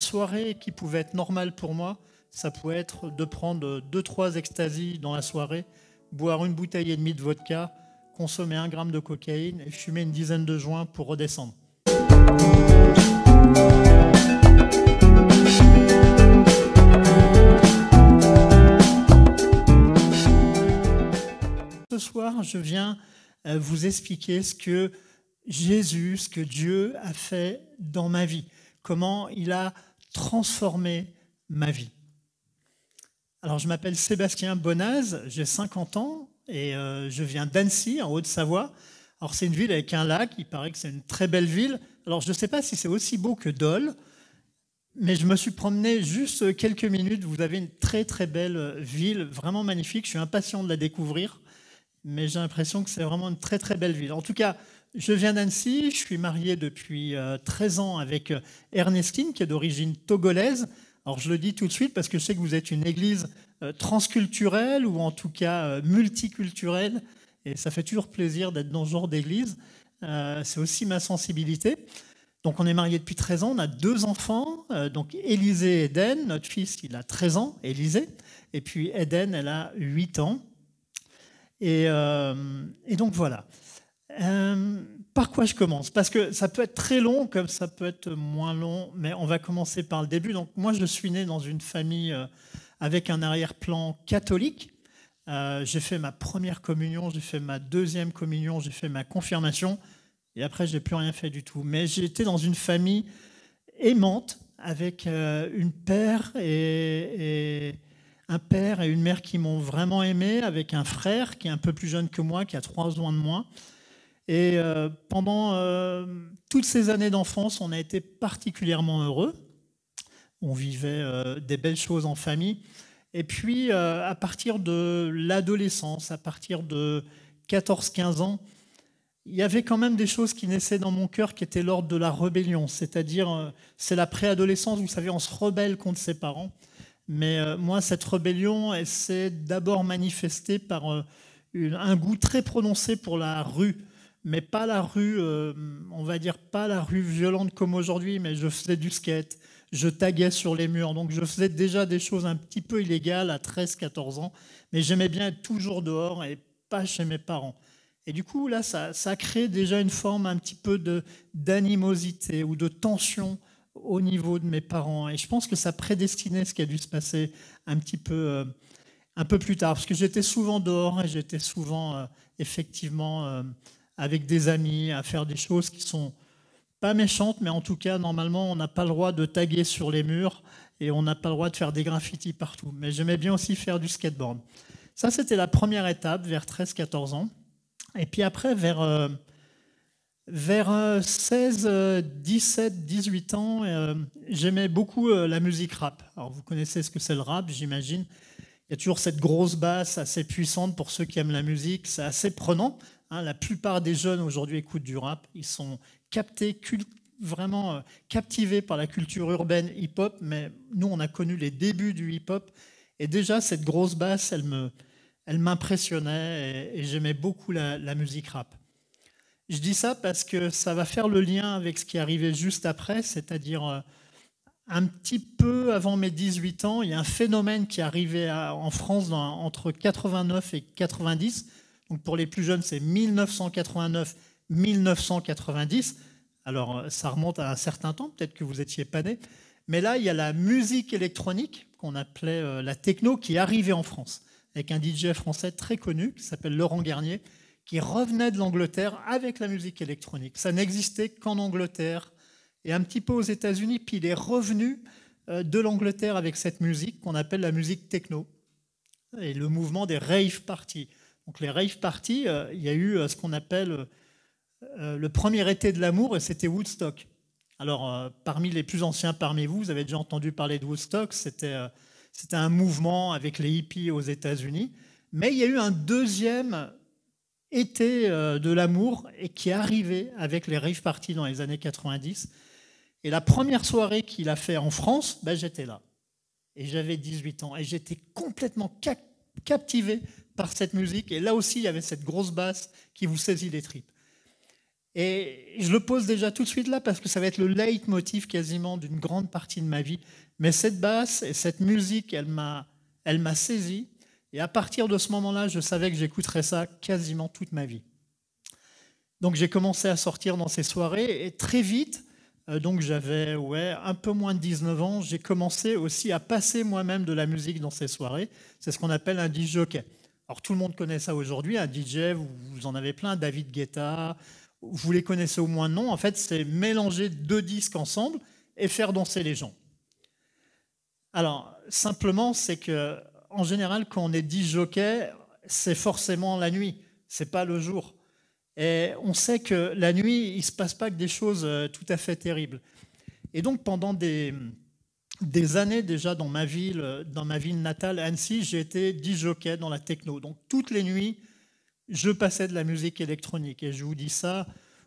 soirée qui pouvait être normale pour moi, ça pouvait être de prendre 2-3 extasies dans la soirée, boire une bouteille et demie de vodka, consommer 1 gramme de cocaïne et fumer une dizaine de joints pour redescendre. Ce soir, je viens vous expliquer ce que Jésus, ce que Dieu a fait dans ma vie, comment il a transformé ma vie. Alors, je m'appelle Sébastien Bonaz, j'ai 50 ans et je viens d'Annecy, en Haute-Savoie. Alors, c'est une ville avec un lac, il paraît que c'est une très belle ville. Alors, je ne sais pas si c'est aussi beau que Dole, mais je me suis promené juste quelques minutes. Vous avez une très très belle ville, vraiment magnifique. Je suis impatient de la découvrir, mais j'ai l'impression que c'est vraiment une très très belle ville. En tout cas, je viens d'Annecy, je suis marié depuis 13 ans avec Ernestine, qui est d'origine togolaise. Alors je le dis tout de suite parce que je sais que vous êtes une église transculturelle ou en tout cas multiculturelle, et ça fait toujours plaisir d'être dans ce genre d'église. C'est aussi ma sensibilité. Donc on est mariés depuis 13 ans, on a 2 enfants, donc Élisée et Eden. Notre fils, il a 13 ans, Élisée, et puis Eden, elle a 8 ans. Et donc voilà. Par quoi je commence? Parce que ça peut être très long, comme ça peut être moins long, mais on va commencer par le début. Donc moi, je suis né dans une famille avec un arrière-plan catholique. J'ai fait ma première communion, j'ai fait ma deuxième communion, j'ai fait ma confirmation, et après, je n'ai plus rien fait du tout. Mais j'ai été dans une famille aimante, avec un père et une mère qui m'ont vraiment aimé, avec un frère qui est un peu plus jeune que moi, qui a 3 ans de moins. Et pendant toutes ces années d'enfance, on a été particulièrement heureux. On vivait des belles choses en famille. Et puis, à partir de l'adolescence, à partir de 14-15 ans, il y avait quand même des choses qui naissaient dans mon cœur qui étaient l'ordre de la rébellion. C'est-à-dire, c'est la préadolescence, vous savez, on se rebelle contre ses parents. Mais moi, cette rébellion, elle s'est d'abord manifestée par un goût très prononcé pour la rue. Mais pas la rue, on va dire pas la rue violente comme aujourd'hui, mais je faisais du skate, je taguais sur les murs, donc je faisais déjà des choses un petit peu illégales à 13-14 ans, mais j'aimais bien être toujours dehors et pas chez mes parents. Et du coup, là, ça a créé déjà une forme un petit peu d'animosité ou de tension au niveau de mes parents. Et je pense que ça prédestinait ce qui a dû se passer un petit peu un peu plus tard, parce que j'étais souvent dehors et j'étais souvent effectivement avec des amis à faire des choses qui sont pas méchantes, mais en tout cas, normalement, on n'a pas le droit de taguer sur les murs et on n'a pas le droit de faire des graffitis partout. Mais j'aimais bien aussi faire du skateboard. Ça, c'était la première étape, vers 13-14 ans. Et puis après, vers 16, 17, 18 ans, j'aimais beaucoup la musique rap. Alors, vous connaissez ce que c'est le rap, j'imagine. Il y a toujours cette grosse basse assez puissante pour ceux qui aiment la musique. C'est assez prenant. La plupart des jeunes aujourd'hui écoutent du rap. Ils sont captés, vraiment captivés par la culture urbaine hip-hop. Mais nous, on a connu les débuts du hip-hop. Et déjà, cette grosse basse, elle m'impressionnait et j'aimais beaucoup la musique rap. Je dis ça parce que ça va faire le lien avec ce qui est arrivé juste après, c'est-à-dire un petit peu avant mes 18 ans, il y a un phénomène qui est arrivé en France entre 89 et 90. Donc pour les plus jeunes, c'est 1989-1990. Alors ça remonte à un certain temps, peut-être que vous n'étiez pas nés. Mais là, il y a la musique électronique, qu'on appelait la techno, qui est arrivée en France, avec un DJ français très connu qui s'appelle Laurent Garnier, qui revenait de l'Angleterre avec la musique électronique. Ça n'existait qu'en Angleterre et un petit peu aux États-Unis, puis il est revenu de l'Angleterre avec cette musique qu'on appelle la musique techno et le mouvement des rave parties. Donc les rave parties, il y a eu ce qu'on appelle le premier été de l'amour et c'était Woodstock. Alors parmi les plus anciens parmi vous, vous avez déjà entendu parler de Woodstock, c'était un mouvement avec les hippies aux États-Unis, mais il y a eu un deuxième été de l'amour et qui est arrivé avec les rave parties dans les années 90. Et la première soirée qu'il a fait en France, j'étais là. Et j'avais 18 ans. Et j'étais complètement captivé par cette musique. Et là aussi, il y avait cette grosse basse qui vous saisit les tripes. Et je le pose déjà tout de suite là parce que ça va être le leitmotiv quasiment d'une grande partie de ma vie. Mais cette basse et cette musique, elle m'a saisi. Et à partir de ce moment-là, je savais que j'écouterais ça quasiment toute ma vie. Donc j'ai commencé à sortir dans ces soirées et très vite, donc j'avais un peu moins de 19 ans, j'ai commencé aussi à passer moi-même de la musique dans ces soirées. C'est ce qu'on appelle un DJ jockey. Alors tout le monde connaît ça aujourd'hui, un DJ, vous en avez plein, David Guetta, vous les connaissez au moins de nom. En fait, c'est mélanger deux disques ensemble et faire danser les gens. Alors simplement, c'est que en général, quand on est DJ jockey, c'est forcément la nuit, c'est pas le jour. Et on sait que la nuit, il ne se passe pas que des choses tout à fait terribles. Et donc pendant des années déjà dans ma ville natale, Annecy, j'ai été DJ jockey dans la techno. Donc toutes les nuits, je passais de la musique électronique. Et je vous dis ça,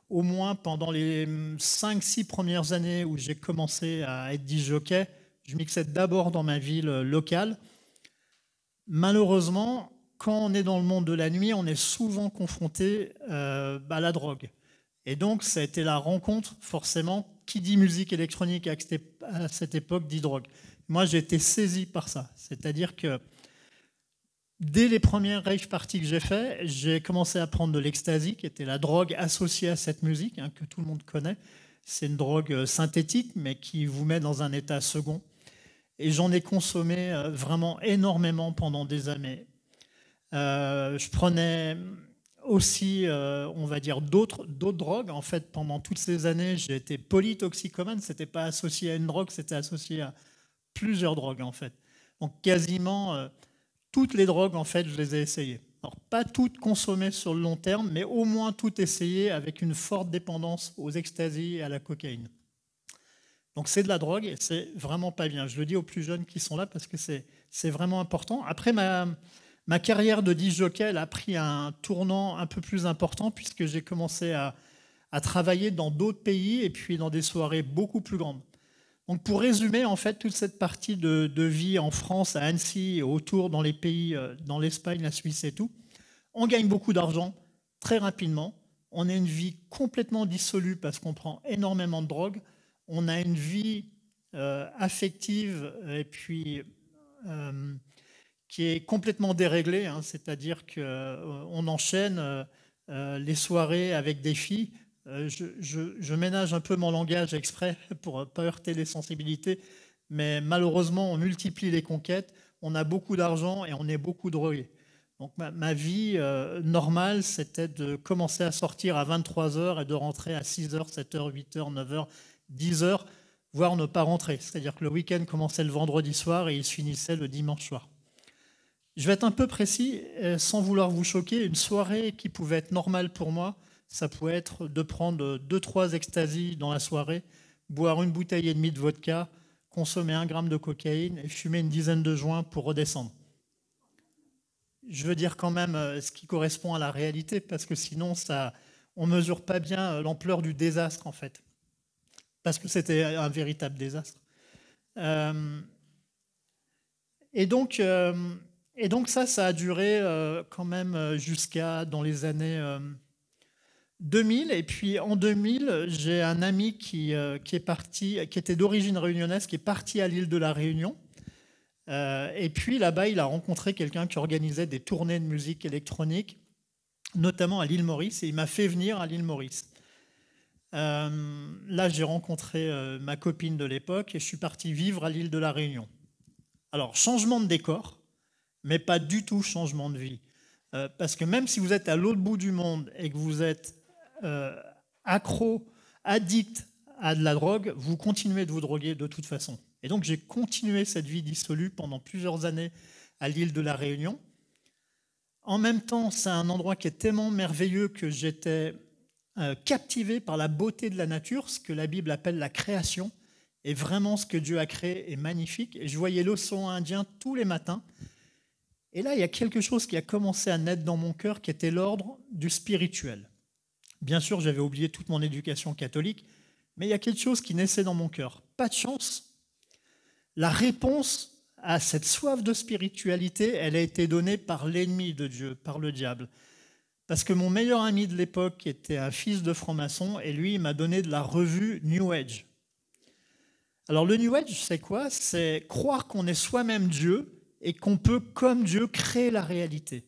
au moins pendant les 5-6 premières années où j'ai commencé à être DJ jockey, je mixais d'abord dans ma ville locale. Malheureusement, quand on est dans le monde de la nuit, on est souvent confronté à la drogue. Et donc, ça a été la rencontre, forcément, qui dit musique électronique à cette époque dit drogue. Moi, j'ai été saisi par ça. C'est-à-dire que dès les premières rave parties que j'ai fait, j'ai commencé à prendre de l'ecstasy, qui était la drogue associée à cette musique, que tout le monde connaît. C'est une drogue synthétique, mais qui vous met dans un état second. Et j'en ai consommé vraiment énormément pendant des années. Je prenais aussi, on va dire, d'autres drogues. En fait, pendant toutes ces années, j'ai été polytoxicomane. Ce n'était pas associé à une drogue, c'était associé à plusieurs drogues, en fait. Donc, quasiment toutes les drogues, en fait, je les ai essayées. Alors, pas toutes consommées sur le long terme, mais au moins toutes essayées avec une forte dépendance aux ecstasy et à la cocaïne. Donc, c'est de la drogue et c'est vraiment pas bien. Je le dis aux plus jeunes qui sont là parce que c'est vraiment important. Après, ma carrière de disc jockey elle a pris un tournant un peu plus important puisque j'ai commencé à travailler dans d'autres pays et puis dans des soirées beaucoup plus grandes. Donc pour résumer, en fait, toute cette partie de vie en France, à Annecy, et autour dans les pays, dans l'Espagne, la Suisse et tout, on gagne beaucoup d'argent très rapidement. On a une vie complètement dissolue parce qu'on prend énormément de drogue. On a une vie affective et puis qui est complètement déréglée, c'est-à-dire qu'on enchaîne les soirées avec des filles. Je ménage un peu mon langage exprès pour ne pas heurter les sensibilités, mais malheureusement, on multiplie les conquêtes, on a beaucoup d'argent et on est beaucoup drogué. Donc ma vie normale, c'était de commencer à sortir à 23h et de rentrer à 6h, 7h, 8h, 9h, 10h, voire ne pas rentrer. C'est-à-dire que le week-end commençait le vendredi soir et il se finissait le dimanche soir. Je vais être un peu précis, sans vouloir vous choquer. Une soirée qui pouvait être normale pour moi, ça pouvait être de prendre 2-3 ecstasy dans la soirée, boire une bouteille et demie de vodka, consommer 1 gramme de cocaïne et fumer une dizaine de joints pour redescendre. Je veux dire quand même ce qui correspond à la réalité, parce que sinon, on ne mesure pas bien l'ampleur du désastre, en fait. Parce que c'était un véritable désastre. Et donc ça a duré quand même jusqu'à dans les années 2000. Et puis en 2000, j'ai un ami qui est parti, qui était d'origine réunionnaise, qui est parti à l'île de la Réunion. Et puis là-bas, il a rencontré quelqu'un qui organisait des tournées de musique électronique, notamment à l'île Maurice, et il m'a fait venir à l'île Maurice. Là, j'ai rencontré ma copine de l'époque et je suis parti vivre à l'île de la Réunion. Alors, changement de décor, mais pas du tout changement de vie. Parce que même si vous êtes à l'autre bout du monde et que vous êtes accro, addict à de la drogue, vous continuez de vous droguer de toute façon. Et donc, j'ai continué cette vie dissolue pendant plusieurs années à l'île de la Réunion. En même temps, c'est un endroit qui est tellement merveilleux que j'étais captivé par la beauté de la nature, ce que la Bible appelle la création. Et vraiment, ce que Dieu a créé est magnifique. Et je voyais l'océan Indien tous les matins. Et là, il y a quelque chose qui a commencé à naître dans mon cœur, qui était l'ordre du spirituel. Bien sûr, j'avais oublié toute mon éducation catholique, mais il y a quelque chose qui naissait dans mon cœur. Pas de chance. La réponse à cette soif de spiritualité, elle a été donnée par l'ennemi de Dieu, par le diable. Parce que mon meilleur ami de l'époque était un fils de franc-maçon et lui, il m'a donné de la revue New Age. Alors le New Age, c'est quoi? C'est croire qu'on est soi-même Dieu et qu'on peut, comme Dieu, créer la réalité.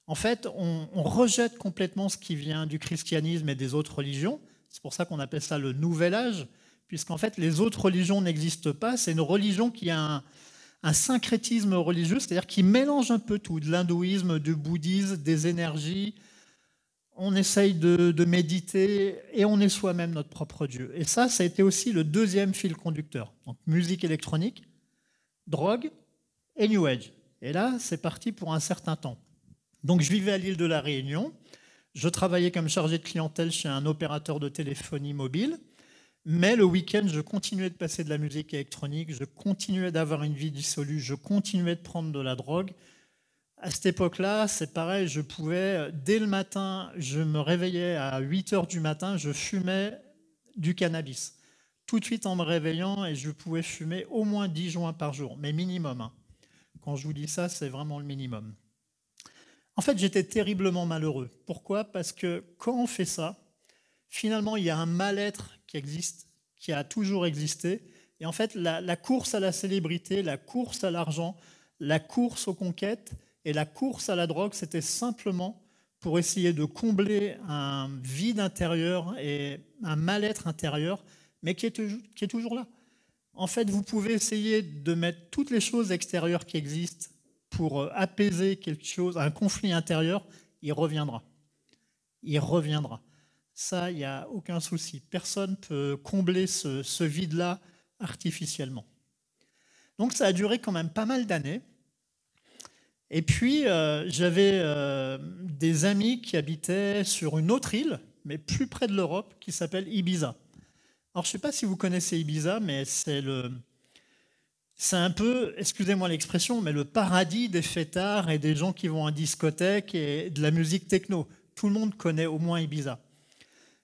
En fait, on rejette complètement ce qui vient du christianisme et des autres religions. C'est pour ça qu'on appelle ça le Nouvel Âge, puisqu'en fait, les autres religions n'existent pas. C'est une religion qui a un syncrétisme religieux, c'est-à-dire qui mélange un peu tout, de l'hindouisme, du bouddhisme, des énergies. On essaye de méditer et on est soi-même notre propre Dieu. Et ça a été aussi le deuxième fil conducteur. Donc musique électronique, drogue et New Age. Et là, c'est parti pour un certain temps. Donc je vivais à l'île de la Réunion, je travaillais comme chargé de clientèle chez un opérateur de téléphonie mobile, mais le week-end, je continuais de passer de la musique électronique, je continuais d'avoir une vie dissolue, je continuais de prendre de la drogue. À cette époque-là, c'est pareil, je pouvais, dès le matin, je me réveillais à 8 heures du matin, je fumais du cannabis. Tout de suite en me réveillant, et je pouvais fumer au moins 10 joints par jour, mais minimum. Hein. Quand je vous dis ça, c'est vraiment le minimum. En fait, j'étais terriblement malheureux. Pourquoi? Parce que quand on fait ça, finalement, il y a un mal-être qui existe, qui a toujours existé. Et en fait, la course à la célébrité, la course à l'argent, la course aux conquêtes et la course à la drogue, c'était simplement pour essayer de combler un vide intérieur et un mal-être intérieur, mais qui est toujours là. En fait, vous pouvez essayer de mettre toutes les choses extérieures qui existent pour apaiser quelque chose, un conflit intérieur, il reviendra. Il reviendra. Ça, il n'y a aucun souci. Personne ne peut combler ce vide-là artificiellement. Donc ça a duré quand même pas mal d'années. Et puis, j'avais des amis qui habitaient sur une autre île, mais plus près de l'Europe, qui s'appelle Ibiza. Alors, je ne sais pas si vous connaissez Ibiza, mais c'est un peu, excusez-moi l'expression, mais le paradis des fêtards et des gens qui vont en discothèque et de la musique techno. Tout le monde connaît au moins Ibiza.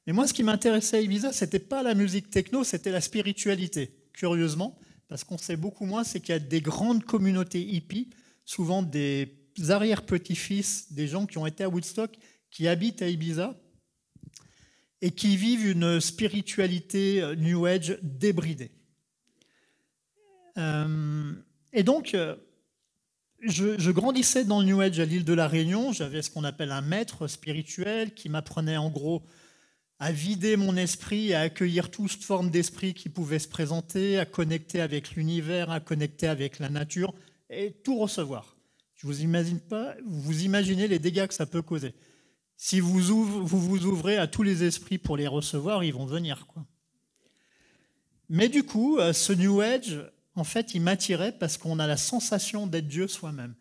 Mais moi, ce qui m'intéressait à Ibiza, ce n'était pas la musique techno, c'était la spiritualité. Curieusement, parce qu'on sait beaucoup moins, c'est qu'il y a des grandes communautés hippies, souvent des arrière-petits-fils, des gens qui ont été à Woodstock, qui habitent à Ibiza et qui vivent une spiritualité New Age débridée. Et donc, je grandissais dans le New Age à l'île de la Réunion. J'avais ce qu'on appelle un maître spirituel qui m'apprenait en gros à vider mon esprit, à accueillir toute forme d'esprit qui pouvait se présenter, à connecter avec l'univers, à connecter avec la nature et tout recevoir. Je vous imagine pas, vous imaginez les dégâts que ça peut causer. Si vous ouvrez à tous les esprits pour les recevoir, ils vont venir, quoi. Mais du coup, ce New Age, en fait, il m'attirait parce qu'on a la sensation d'être Dieu soi-même.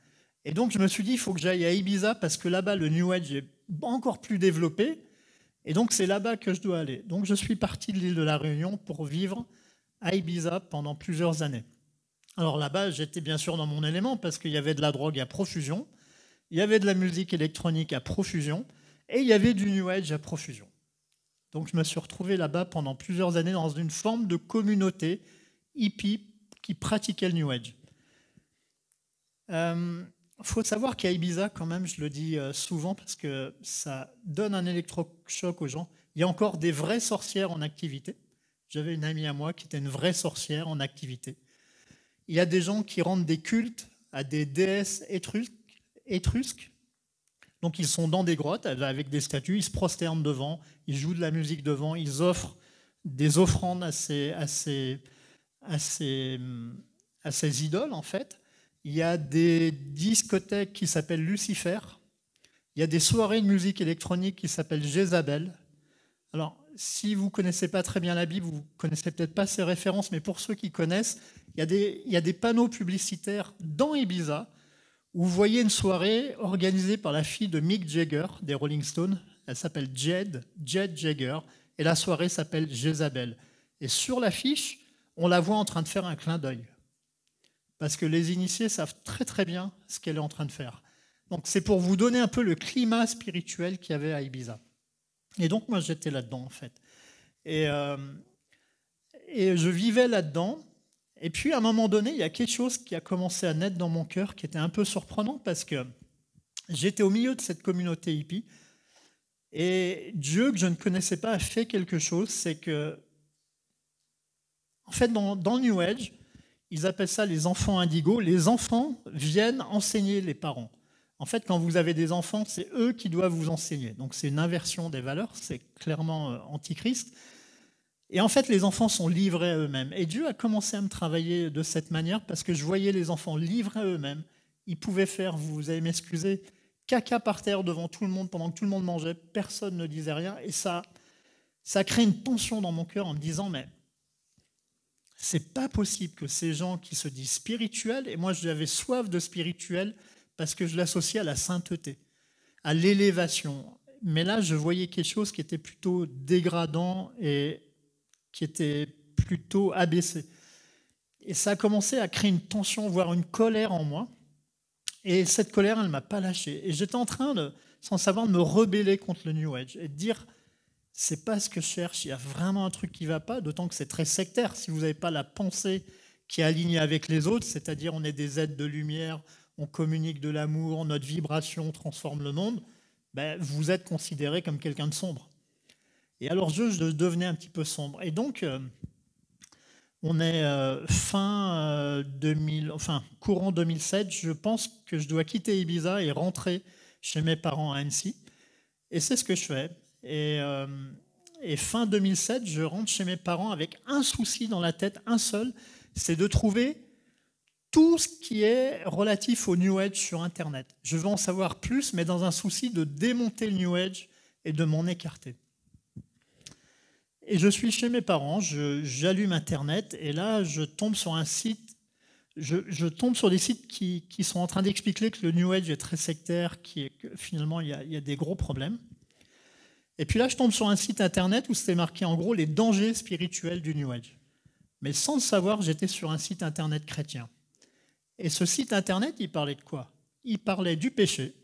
Et donc, je me suis dit, il faut que j'aille à Ibiza parce que là-bas, le New Age est encore plus développé. Et donc, c'est là-bas que je dois aller. Donc, je suis parti de l'île de la Réunion pour vivre à Ibiza pendant plusieurs années. Alors là-bas, j'étais bien sûr dans mon élément parce qu'il y avait de la drogue à profusion, il y avait de la musique électronique à profusion et il y avait du New Age à profusion. Donc, je me suis retrouvé là-bas pendant plusieurs années dans une forme de communauté hippie qui pratiquait le New Age. Faut savoir qu'à Ibiza, quand même, je le dis souvent parce que ça donne un électrochoc aux gens, il y a encore des vraies sorcières en activité. J'avais une amie à moi qui était une vraie sorcière en activité. Il y a des gens qui rendent des cultes à des déesses étrusques. Donc ils sont dans des grottes avec des statues, ils se prosternent devant, ils jouent de la musique devant, ils offrent des offrandes à ces idoles, en fait. Il y a des discothèques qui s'appellent Lucifer. Il y a des soirées de musique électronique qui s'appellent Jézabel. Alors, si vous ne connaissez pas très bien la Bible, vous ne connaissez peut-être pas ces références, mais pour ceux qui connaissent, il y a des panneaux publicitaires dans Ibiza où vous voyez une soirée organisée par la fille de Mick Jagger, des Rolling Stones. Elle s'appelle Jed Jagger, et la soirée s'appelle Jézabel. Et sur l'affiche, on la voit en train de faire un clin d'œil. Parce que les initiés savent très très bien ce qu'elle est en train de faire. Donc c'est pour vous donner un peu le climat spirituel qu'il y avait à Ibiza. Et donc moi j'étais là-dedans en fait. Et je vivais là-dedans. Et puis à un moment donné, il y a quelque chose qui a commencé à naître dans mon cœur qui était un peu surprenant parce que j'étais au milieu de cette communauté hippie. Et Dieu, que je ne connaissais pas, a fait quelque chose, c'est que, en fait, dans le New Age, ils appellent ça les enfants indigos. Les enfants viennent enseigner les parents. En fait, quand vous avez des enfants, c'est eux qui doivent vous enseigner. Donc c'est une inversion des valeurs, c'est clairement antichrist. Et en fait, les enfants sont livrés à eux-mêmes. Et Dieu a commencé à me travailler de cette manière parce que je voyais les enfants livrés à eux-mêmes. Ils pouvaient faire, vous allez m'excuser, caca par terre devant tout le monde pendant que tout le monde mangeait. Personne ne disait rien. Et ça a créé une tension dans mon cœur en me disant, mais c'est pas possible que ces gens qui se disent spirituels, et moi j'avais soif de spirituel parce que je l'associais à la sainteté, à l'élévation. Mais là, je voyais quelque chose qui était plutôt dégradant et qui était plutôt abaissé. Et ça a commencé à créer une tension, voire une colère en moi. Et cette colère, elle ne m'a pas lâché. Et j'étais en train, sans savoir, de me rebeller contre le New Age et de dire, c'est pas ce que je cherche, il y a vraiment un truc qui ne va pas, d'autant que c'est très sectaire. Si vous n'avez pas la pensée qui est alignée avec les autres, c'est-à-dire on est des êtres de lumière, on communique de l'amour, notre vibration transforme le monde, ben, vous êtes considéré comme quelqu'un de sombre. Et alors je devenais un petit peu sombre. Et donc, on est courant 2007, je pense que je dois quitter Ibiza et rentrer chez mes parents à Annecy. Et c'est ce que je fais. Et fin 2007, je rentre chez mes parents avec un souci dans la tête, un seul, c'est de trouver tout ce qui est relatif au New Age sur Internet. Je veux en savoir plus, mais dans un souci de démonter le New Age et de m'en écarter. Et je suis chez mes parents, j'allume Internet, et là, je tombe sur un site, je tombe sur des sites qui sont en train d'expliquer que le New Age est très sectaire, que finalement, il y a des gros problèmes. Et puis là, je tombe sur un site Internet où c'était marqué en gros les dangers spirituels du New Age. Mais sans le savoir, j'étais sur un site Internet chrétien. Et ce site Internet, il parlait de quoi? Il parlait du péché,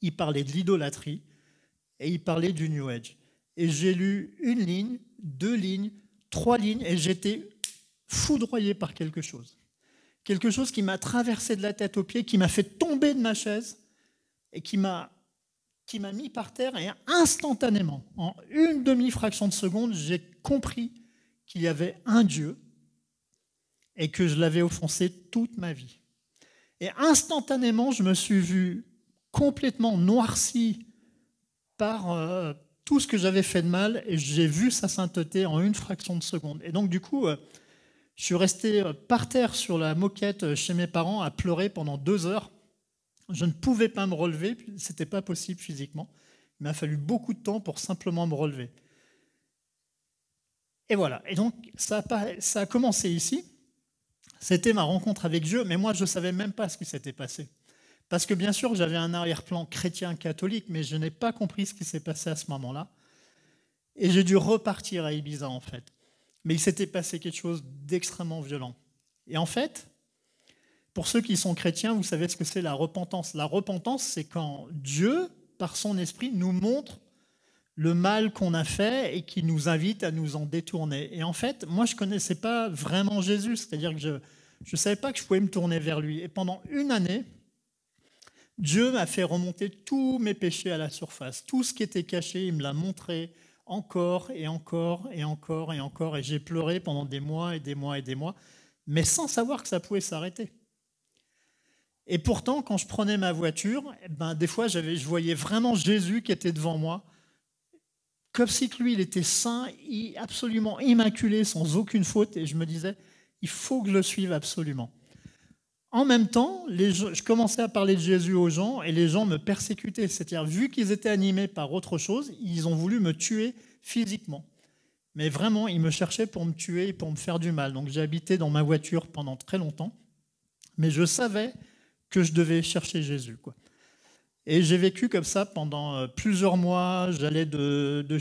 il parlait de l'idolâtrie, et il parlait du New Age. Et j'ai lu 1 ligne, 2 lignes, 3 lignes, et j'étais foudroyé par quelque chose. Quelque chose qui m'a traversé de la tête aux pieds, qui m'a fait tomber de ma chaise, et qui m'a mis par terre, et instantanément, en une demi-fraction de seconde, j'ai compris qu'il y avait un Dieu et que je l'avais offensé toute ma vie. Et instantanément, je me suis vu complètement noirci par tout ce que j'avais fait de mal, et j'ai vu sa sainteté en une fraction de seconde. Et donc, du coup, je suis resté par terre sur la moquette chez mes parents à pleurer pendant 2 heures. Je ne pouvais pas me relever, ce n'était pas possible physiquement. Il m'a fallu beaucoup de temps pour simplement me relever. Et voilà. Et donc, ça a commencé ici. C'était ma rencontre avec Dieu, mais moi, je ne savais même pas ce qui s'était passé. Parce que bien sûr, j'avais un arrière-plan chrétien catholique, mais je n'ai pas compris ce qui s'est passé à ce moment-là. Et j'ai dû repartir à Ibiza, en fait. Mais il s'était passé quelque chose d'extrêmement violent. Et en fait, pour ceux qui sont chrétiens, vous savez ce que c'est la repentance. La repentance, c'est quand Dieu, par son esprit, nous montre le mal qu'on a fait et qui nous invite à nous en détourner. Et en fait, moi, je ne connaissais pas vraiment Jésus, c'est-à-dire que je ne savais pas que je pouvais me tourner vers lui. Et pendant 1 année, Dieu m'a fait remonter tous mes péchés à la surface. Tout ce qui était caché, il me l'a montré encore et encore et encore et encore. Et j'ai pleuré pendant des mois et des mois et des mois, mais sans savoir que ça pouvait s'arrêter. Et pourtant, quand je prenais ma voiture, des fois, je voyais vraiment Jésus qui était devant moi, comme si lui, il était saint, absolument immaculé, sans aucune faute. Et je me disais, il faut que je le suive absolument. En même temps, je commençais à parler de Jésus aux gens et les gens me persécutaient. C'est-à-dire, vu qu'ils étaient animés par autre chose, ils ont voulu me tuer physiquement. Mais vraiment, ils me cherchaient pour me tuer et pour me faire du mal. Donc j'ai habité dans ma voiture pendant très longtemps. Mais je savais que je devais chercher Jésus, quoi. Et j'ai vécu comme ça pendant plusieurs mois. J'allais de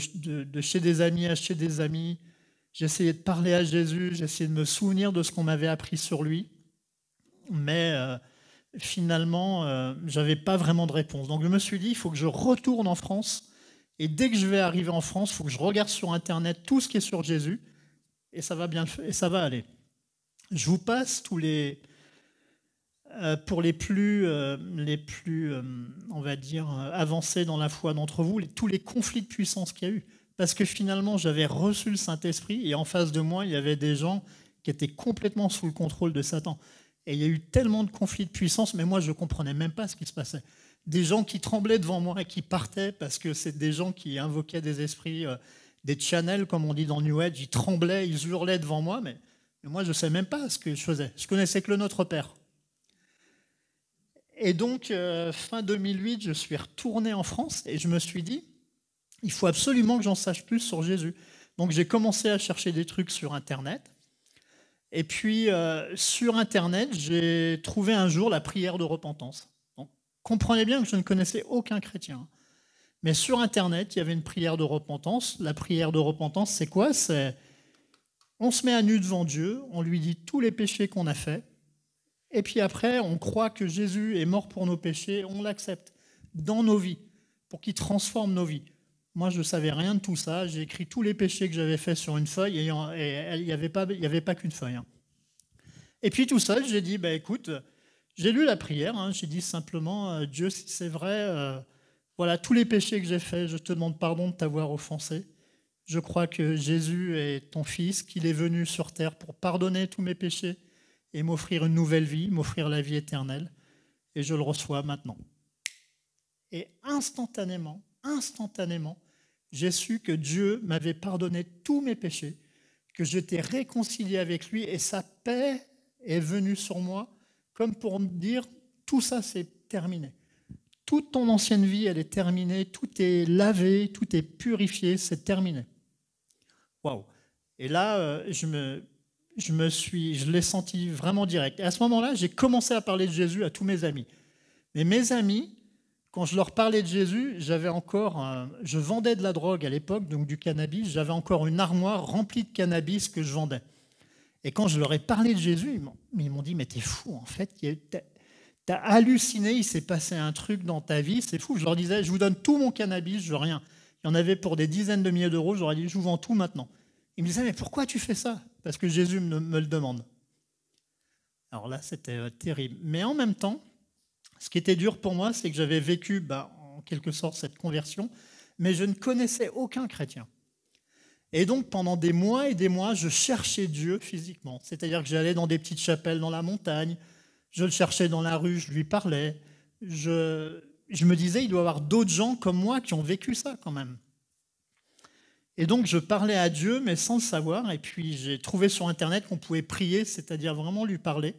chez des amis à chez des amis. J'essayais de parler à Jésus, j'essayais de me souvenir de ce qu'on m'avait appris sur lui. Mais finalement, je n'avais pas vraiment de réponse. Donc je me suis dit, il faut que je retourne en France. Et dès que je vais arriver en France, il faut que je regarde sur Internet tout ce qui est sur Jésus. Et ça va bien, et ça va aller. Je vous passe tous les pour les plus on va dire, avancés dans la foi d'entre vous, tous les conflits de puissance qu'il y a eu. Parce que finalement, j'avais reçu le Saint-Esprit et en face de moi, il y avait des gens qui étaient complètement sous le contrôle de Satan. Et il y a eu tellement de conflits de puissance, mais moi, je ne comprenais même pas ce qui se passait. Des gens qui tremblaient devant moi et qui partaient parce que c'est des gens qui invoquaient des esprits, des channels, comme on dit dans New Age. Ils tremblaient, ils hurlaient devant moi, mais moi, je ne savais même pas ce que je faisais. Je connaissais que le Notre Père. Et donc, fin 2008, je suis retourné en France et je me suis dit, il faut absolument que j'en sache plus sur Jésus. Donc, j'ai commencé à chercher des trucs sur Internet. Et puis, sur Internet, j'ai trouvé un jour la prière de repentance. Donc, comprenez bien que je ne connaissais aucun chrétien. Mais sur Internet, il y avait une prière de repentance. La prière de repentance, c'est quoi? C'est on se met à nu devant Dieu, on lui dit tous les péchés qu'on a faits, et puis après, on croit que Jésus est mort pour nos péchés, on l'accepte dans nos vies, pour qu'il transforme nos vies. Moi, je ne savais rien de tout ça. J'ai écrit tous les péchés que j'avais faits sur une feuille, et il n'y avait pas qu'une feuille. Et puis tout seul, j'ai dit, écoute, j'ai lu la prière, j'ai dit simplement, Dieu, si c'est vrai, voilà, tous les péchés que j'ai faits, je te demande pardon de t'avoir offensé. Je crois que Jésus est ton Fils, qu'il est venu sur terre pour pardonner tous mes péchés et m'offrir une nouvelle vie, m'offrir la vie éternelle. Et je le reçois maintenant. Et instantanément, j'ai su que Dieu m'avait pardonné tous mes péchés, que j'étais réconcilié avec lui et sa paix est venue sur moi comme pour me dire tout ça c'est terminé. Toute ton ancienne vie elle est terminée, tout est lavé, tout est purifié, c'est terminé. Waouh! Et là, je l'ai senti vraiment direct. Et à ce moment-là, j'ai commencé à parler de Jésus à tous mes amis. Mais mes amis, quand je leur parlais de Jésus, je vendais de la drogue à l'époque, donc du cannabis, j'avais encore une armoire remplie de cannabis que je vendais. Et quand je leur ai parlé de Jésus, ils m'ont dit, mais t'es fou, en fait, t'as halluciné, il s'est passé un truc dans ta vie, c'est fou. Je leur disais, je vous donne tout mon cannabis, je veux rien. Il y en avait pour des dizaines de milliers d'euros, j'aurais dit, je vous vends tout maintenant. Ils me disaient, mais pourquoi tu fais ça? Parce que Jésus me le demande. Alors là, c'était terrible. Mais en même temps, ce qui était dur pour moi, c'est que j'avais vécu, en quelque sorte, cette conversion, mais je ne connaissais aucun chrétien. Et donc, pendant des mois et des mois, je cherchais Dieu physiquement. C'est-à-dire que j'allais dans des petites chapelles dans la montagne, je le cherchais dans la rue, je lui parlais. Je me disais, il doit y avoir d'autres gens comme moi qui ont vécu ça quand même. Et donc, je parlais à Dieu, mais sans le savoir. Et puis, j'ai trouvé sur Internet qu'on pouvait prier, c'est-à-dire vraiment lui parler.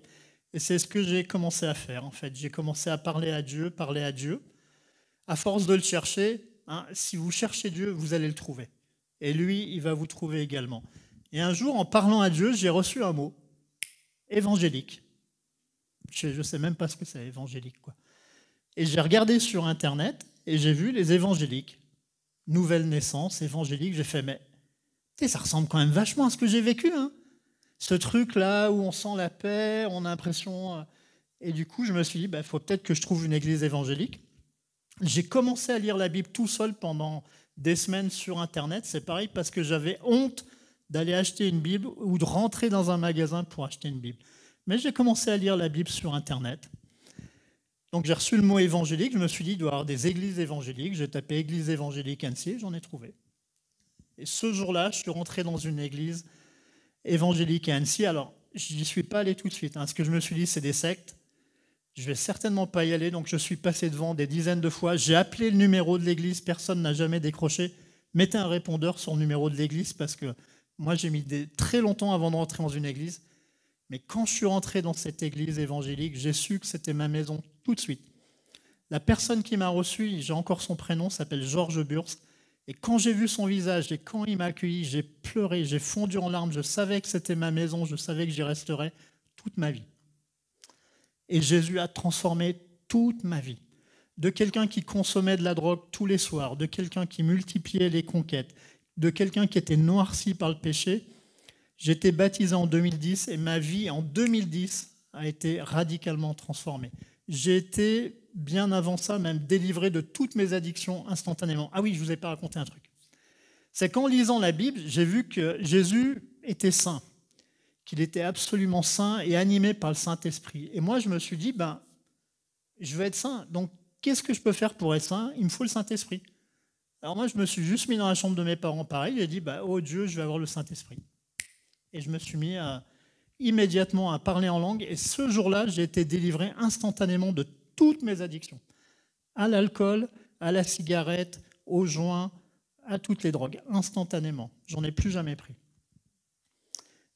Et c'est ce que j'ai commencé à faire, en fait. J'ai commencé à parler à Dieu. À force de le chercher, si vous cherchez Dieu, vous allez le trouver. Et lui, il va vous trouver également. Et un jour, en parlant à Dieu, j'ai reçu un mot, évangélique. Je ne sais même pas ce que c'est, évangélique, quoi. Et j'ai regardé sur Internet et j'ai vu les évangéliques. Nouvelle naissance, évangélique. J'ai fait, mais ça ressemble quand même vachement à ce que j'ai vécu. Ce truc-là où on sent la paix, on a l'impression... Et du coup, je me suis dit, il faut peut-être que je trouve une église évangélique. J'ai commencé à lire la Bible tout seul pendant des semaines sur Internet. C'est pareil parce que j'avais honte d'aller acheter une Bible ou de rentrer dans un magasin pour acheter une Bible. Mais j'ai commencé à lire la Bible sur Internet. Donc j'ai reçu le mot évangélique, je me suis dit, il doit y avoir des églises évangéliques. J'ai tapé église évangélique Annecy, j'en ai trouvé. Et ce jour-là, je suis rentré dans une église évangélique à Annecy. Alors, je n'y suis pas allé tout de suite. Ce que je me suis dit, c'est des sectes. Je ne vais certainement pas y aller, donc je suis passé devant des dizaines de fois. J'ai appelé le numéro de l'église, personne n'a jamais décroché. Mettez un répondeur sur le numéro de l'église parce que moi, j'ai mis très longtemps avant de rentrer dans une église. Mais quand je suis rentré dans cette église évangélique, j'ai su que c'était ma maison tout de suite. La personne qui m'a reçu, j'ai encore son prénom, s'appelle Georges Burs. Et quand j'ai vu son visage et quand il m'a accueilli, j'ai pleuré, j'ai fondu en larmes. Je savais que c'était ma maison, je savais que j'y resterais toute ma vie. Et Jésus a transformé toute ma vie. De quelqu'un qui consommait de la drogue tous les soirs, de quelqu'un qui multipliait les conquêtes, de quelqu'un qui était noirci par le péché. J'étais baptisé en 2010 et ma vie en 2010 a été radicalement transformée. J'ai été, bien avant ça, même délivré de toutes mes addictions instantanément. Ah oui, je ne vous ai pas raconté un truc. C'est qu'en lisant la Bible, j'ai vu que Jésus était saint, qu'il était absolument saint et animé par le Saint-Esprit. Et moi, je me suis dit, je veux être saint. Donc, qu'est-ce que je peux faire pour être saint? Il me faut le Saint-Esprit. Alors moi, je me suis juste mis dans la chambre de mes parents, pareil, j'ai dit, oh Dieu, je vais avoir le Saint-Esprit. Et je me suis mis immédiatement à parler en langue. Et ce jour-là, j'ai été délivré instantanément de toutes mes addictions. À l'alcool, à la cigarette, au joint, à toutes les drogues, instantanément. J'en ai plus jamais pris.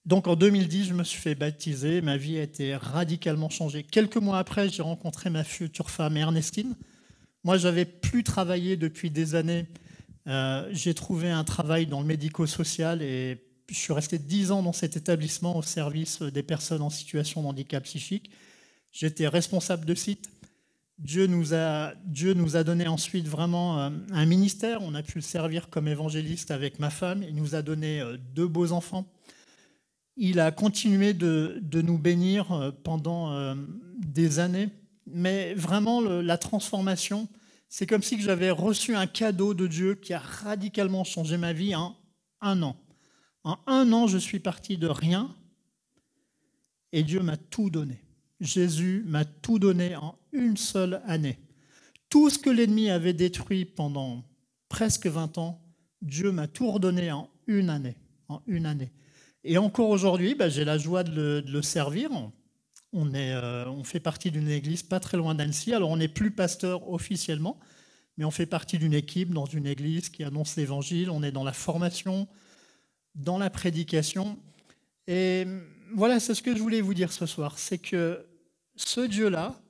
Donc en 2010, je me suis fait baptiser, ma vie a été radicalement changée. Quelques mois après, j'ai rencontré ma future femme Ernestine. Moi, je n'avais plus travaillé depuis des années. J'ai trouvé un travail dans le médico-social et je suis resté 10 ans dans cet établissement au service des personnes en situation de handicap psychique. J'étais responsable de site. Dieu nous a donné ensuite vraiment un ministère. On a pu le servir comme évangéliste avec ma femme. Il nous a donné 2 beaux enfants. Il a continué de nous bénir pendant des années. Mais vraiment, la transformation, c'est comme si j'avais reçu un cadeau de Dieu qui a radicalement changé ma vie en 1 an. En 1 an, je suis parti de rien et Dieu m'a tout donné. Jésus m'a tout donné en une seule année. Tout ce que l'ennemi avait détruit pendant presque 20 ans, Dieu m'a tout redonné en une année. En une année. Et encore aujourd'hui, j'ai la joie de le servir. On fait partie d'une église pas très loin d'Annecy. Alors, on n'est plus pasteur officiellement, mais on fait partie d'une équipe dans une église qui annonce l'évangile. On est dans la formation, dans la prédication. Et voilà, c'est ce que je voulais vous dire ce soir. C'est que ce Dieu-là,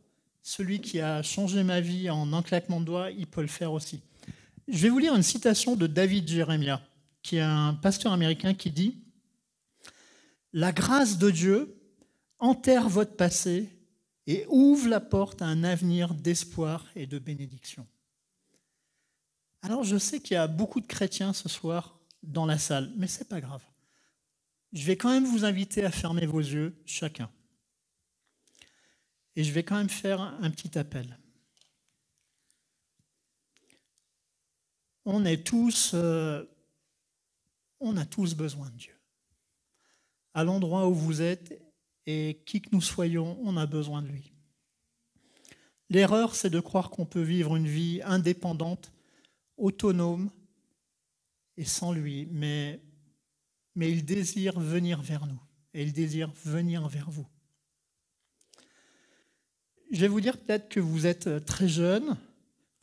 celui qui a changé ma vie en un claquement de doigts, il peut le faire aussi. Je vais vous lire une citation de David Jeremiah, qui est un pasteur américain qui dit « La grâce de Dieu enterre votre passé et ouvre la porte à un avenir d'espoir et de bénédiction. » Alors, je sais qu'il y a beaucoup de chrétiens ce soir dans la salle, mais ce n'est pas grave. Je vais quand même vous inviter à fermer vos yeux, chacun. Et je vais quand même faire un petit appel. On a tous besoin de Dieu. À l'endroit où vous êtes, et qui que nous soyons, on a besoin de lui. L'erreur, c'est de croire qu'on peut vivre une vie indépendante, autonome et sans lui, mais il désire venir vers nous, et il désire venir vers vous. Je vais vous dire peut-être que vous êtes très jeune,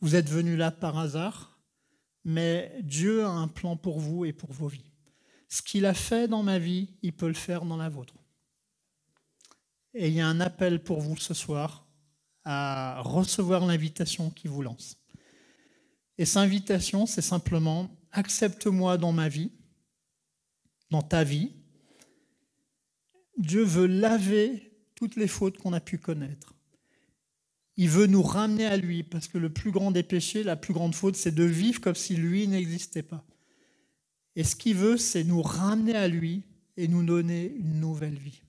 vous êtes venu là par hasard, mais Dieu a un plan pour vous et pour vos vies. Ce qu'il a fait dans ma vie, il peut le faire dans la vôtre. Et il y a un appel pour vous ce soir à recevoir l'invitation qui vous lance. Et cette invitation, c'est simplement « Accepte-moi dans ma vie, dans ta vie. » Dieu veut laver toutes les fautes qu'on a pu connaître. Il veut nous ramener à lui, parce que le plus grand des péchés, la plus grande faute, c'est de vivre comme si lui n'existait pas. Et ce qu'il veut, c'est nous ramener à lui et nous donner une nouvelle vie.